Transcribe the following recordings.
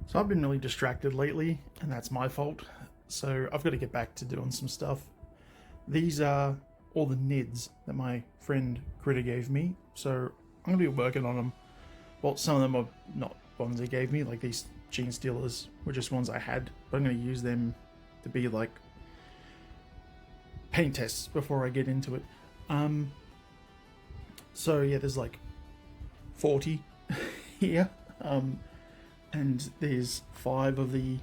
So I've been really distracted lately, and that's my fault. So I've got to get back to doing some stuff. These are all the NIDs that my friend Critter gave me, so I'm going to be working on them. Well, some of them are not ones he gave me, like these gene stealers were just ones I had, but I'm going to use them to be like paint tests before I get into it. So yeah, there's like 40 here. And there's 5 of the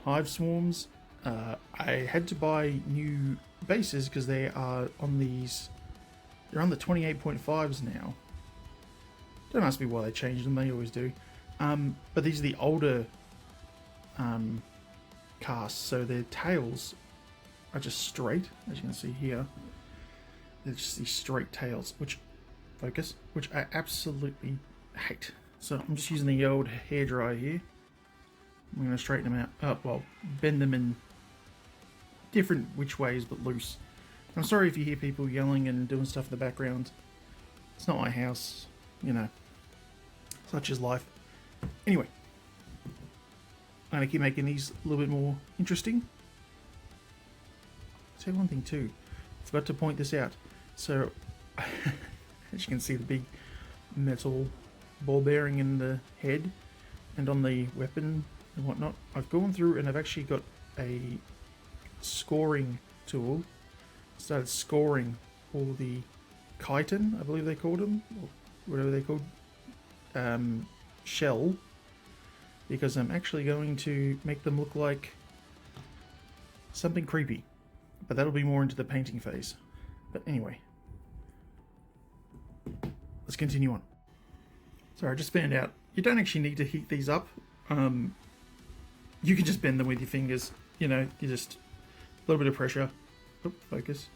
Hive swarms. I had to buy new bases because they are on these. They're on the 28.5s now. Don't ask me why they changed them. They always do. But these are the older casts, so their tails are just straight, as you can see here. They're just these straight tails, which I absolutely hate. So I'm just using the old hairdryer here. I'm going to straighten them out. Well, bend them in different which ways, but loose. I'm sorry if you hear people yelling and doing stuff in the background. It's not my house, you know. Such is life. Anyway, I'm going to keep making these a little bit more interesting. I'll tell you one thing too. I forgot to point this out. So, as you can see, the big metal ball bearing in the head and on the weapon and whatnot. I've gone through and I've actually got a scoring tool. Started scoring all the chitin, I believe they called them, or whatever they're called, shell, because I'm actually going to make them look like something creepy, but that'll be more into the painting phase. But anyway, let's continue on. So I just found out you don't actually need to heat these up. You can just bend them with your fingers. You know, you just a little bit of pressure. Focus,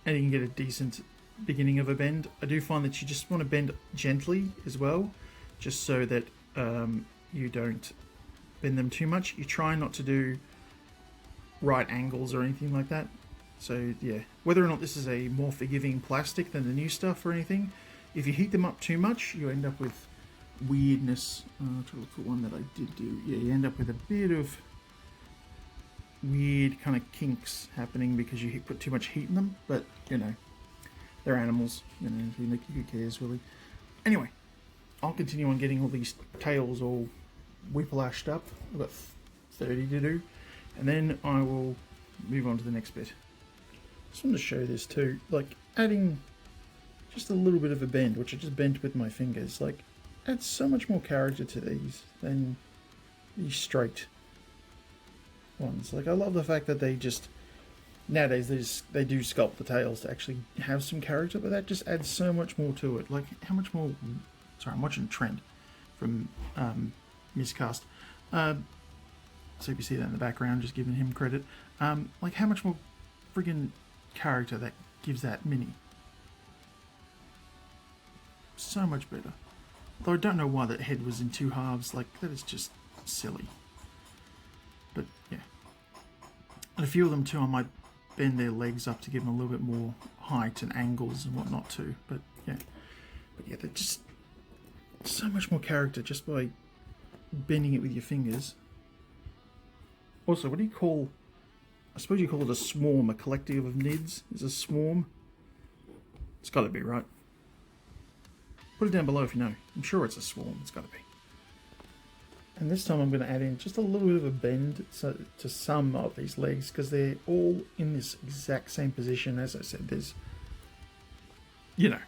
and you can get a decent beginning of a bend. I do find that you just want to bend gently as well, just so that you don't bend them too much. You try not to do right angles or anything like that. So yeah, whether or not this is a more forgiving plastic than the new stuff or anything, if you heat them up too much, you end up with weirdness. I'll try to look for one that I did do. Yeah, you end up with a bit of weird kind of kinks happening because you put too much heat in them. But you know, they're animals. You know, who cares really? Anyway, I'll continue on getting all these tails all whiplashed up. I've got 30 to do, and then I will move on to the next bit. Just want to show this too, like adding just a little bit of a bend, which I just bent with my fingers, like adds so much more character to these than these straight ones. Like I love the fact that they just nowadays they do sculpt the tails to actually have some character, but that just adds so much more to it. Like how much more? Sorry, I'm watching Trent from Miscast. So if you see that in the background, just giving him credit. Like how much more friggin' character that gives that mini. So much better. Though I don't know why that head was in 2 halves. Like that is just silly. But yeah. And a few of them too, I might bend their legs up to give them a little bit more height and angles and whatnot too. But yeah. But yeah, they're just so much more character just by bending it with your fingers. Also, what do you call, I suppose you call it a swarm, a collective of NIDs is a swarm. It's got to be, right? Put it down below if you know. I'm sure it's a swarm, it's got to be. And this time I'm going to add in just a little bit of a bend to some of these legs, because they're all in this exact same position. As I said, there's, you know,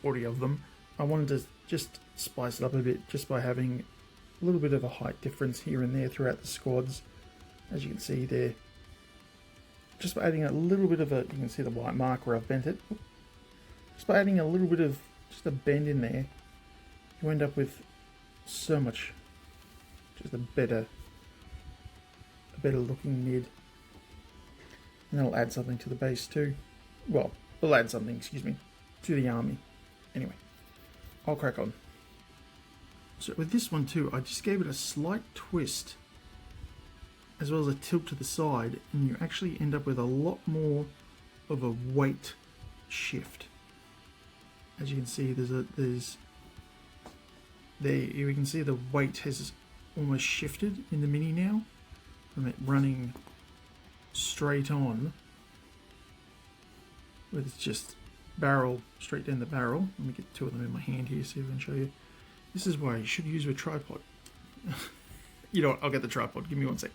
40 of them. I wanted to just spice it up a bit just by having a little bit of a height difference here and there throughout the squads. As you can see there, just by adding a little bit of a, you can see the white mark where I've bent it. Just by adding a little bit of just a bend in there, you end up with so much, just a better looking NID. And that'll add something to the base too. Well, it'll add something, excuse me, to the army. Anyway, I'll crack on. So with this one too, I just gave it a slight twist as well as a tilt to the side, and you actually end up with a lot more of a weight shift. As you can see, there you can see the weight has almost shifted in the Mini now from it running straight on, with just barrel straight down the barrel. Let me get two of them in my hand here so I can show you. This is why you should use a tripod. You know what, I'll get the tripod, give me 1 sec.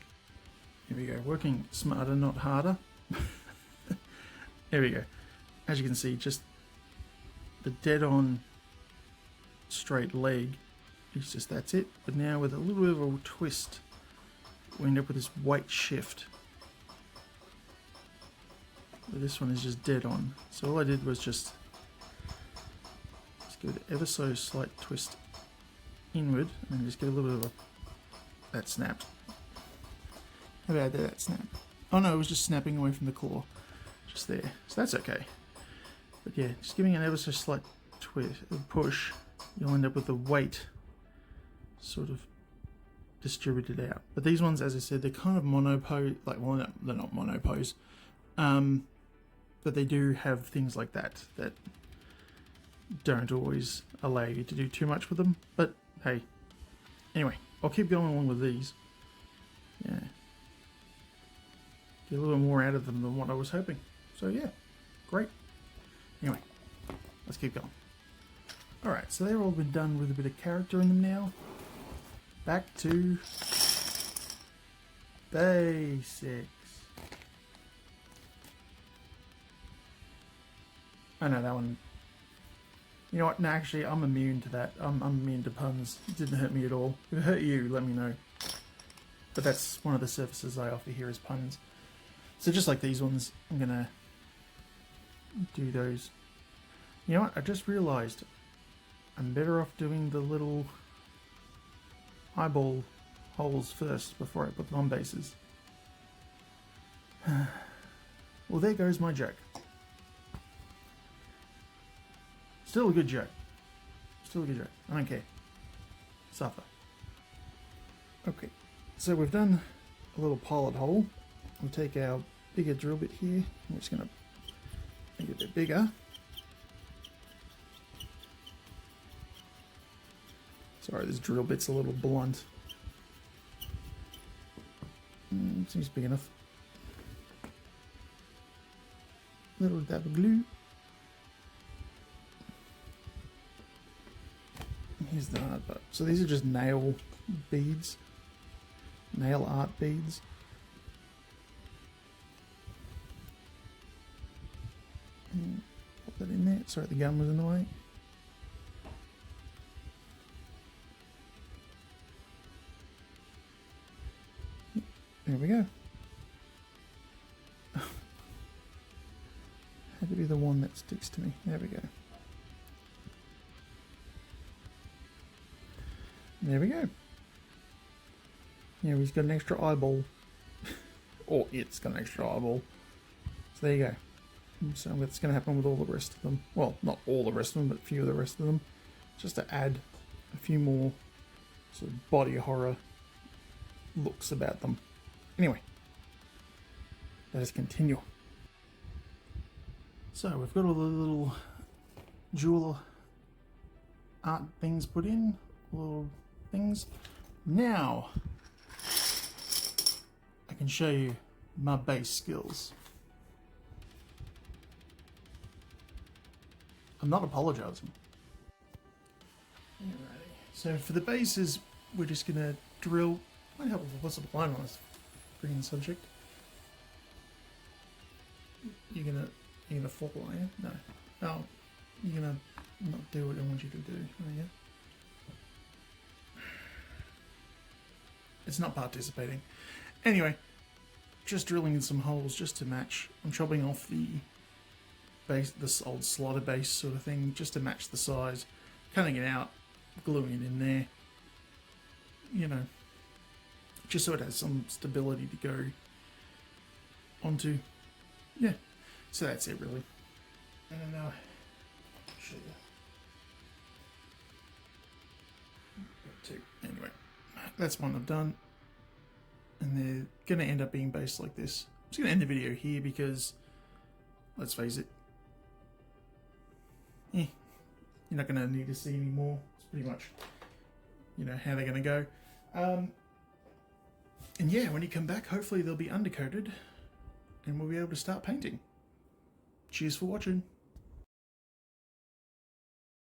Here we go, working smarter, not harder. There we go. As you can see, just the dead on straight leg is just, that's it. But now with a little bit of a twist, we end up with this weight shift. But this one is just dead on. So all I did was just give it an ever so slight twist inward and just get a little bit of a, that snapped. How about that snap? Oh no, it was just snapping away from the claw. Just there. So that's okay. But yeah, just giving an ever so slight twist, push, you'll end up with the weight sort of distributed out. But these ones, as I said, they're kind of monopose, like, well, no, they're not monopose. But they do have things like that that don't always allow you to do too much with them. But hey, anyway, I'll keep going along with these. Yeah. Get a little more out of them than what I was hoping. So yeah, great. Anyway, let's keep going. Alright, so they've all been done with a bit of character in them now. Back to basics. I know that one. You know what? No, actually, I'm immune to that. I'm immune to puns. It didn't hurt me at all. If it hurt you, let me know. But that's one of the services I offer here is puns. So just like these ones, I'm gonna do those. You know what? I just realized I'm better off doing the little eyeball holes first before I put them on bases. Well, there goes my joke. Still a good joke. Still a good joke. I don't care. Suffer. Okay, so we've done a little pilot hole. We'll take our bigger drill bit here. I'm just going to make it a bit bigger. Sorry, this drill bit's a little blunt. Seems big enough. Little dab of glue. Here's the hard part. So these are just nail beads. Nail art beads. Put that in there. Sorry, the gun was in the way. There we go. Had to be the one that sticks to me. There we go. There we go. Yeah, he's got an extra eyeball. Or it's got an extra eyeball. So there you go. So that's going to happen with all the rest of them. Well, not all the rest of them, but a few of the rest of them. Just to add a few more sort of body horror looks about them. Anyway, let us continue. So we've got all the little jewel art things put in. Little things. Now I can show you my base skills. I'm not apologizing. Alrighty. So for the bases, we're just gonna drill. Might help if I put some line on this freaking subject. You're gonna fall, are you? No. Oh, you're gonna not do what I want you to do, are you? It's not participating. Anyway, just drilling in some holes just to match. I'm chopping off the base, this old slaughter base sort of thing, just to match the size. Cutting it out, gluing it in there. You know, just so it has some stability to go onto. Yeah, so that's it really. And then I'll show you. Anyway. That's one I've done, and they're going to end up being based like this. I'm just going to end the video here because, let's face it, you're not going to need to see any more. It's pretty much, you know, how they're going to go. And yeah, when you come back, hopefully they'll be undercoated and we'll be able to start painting. Cheers for watching.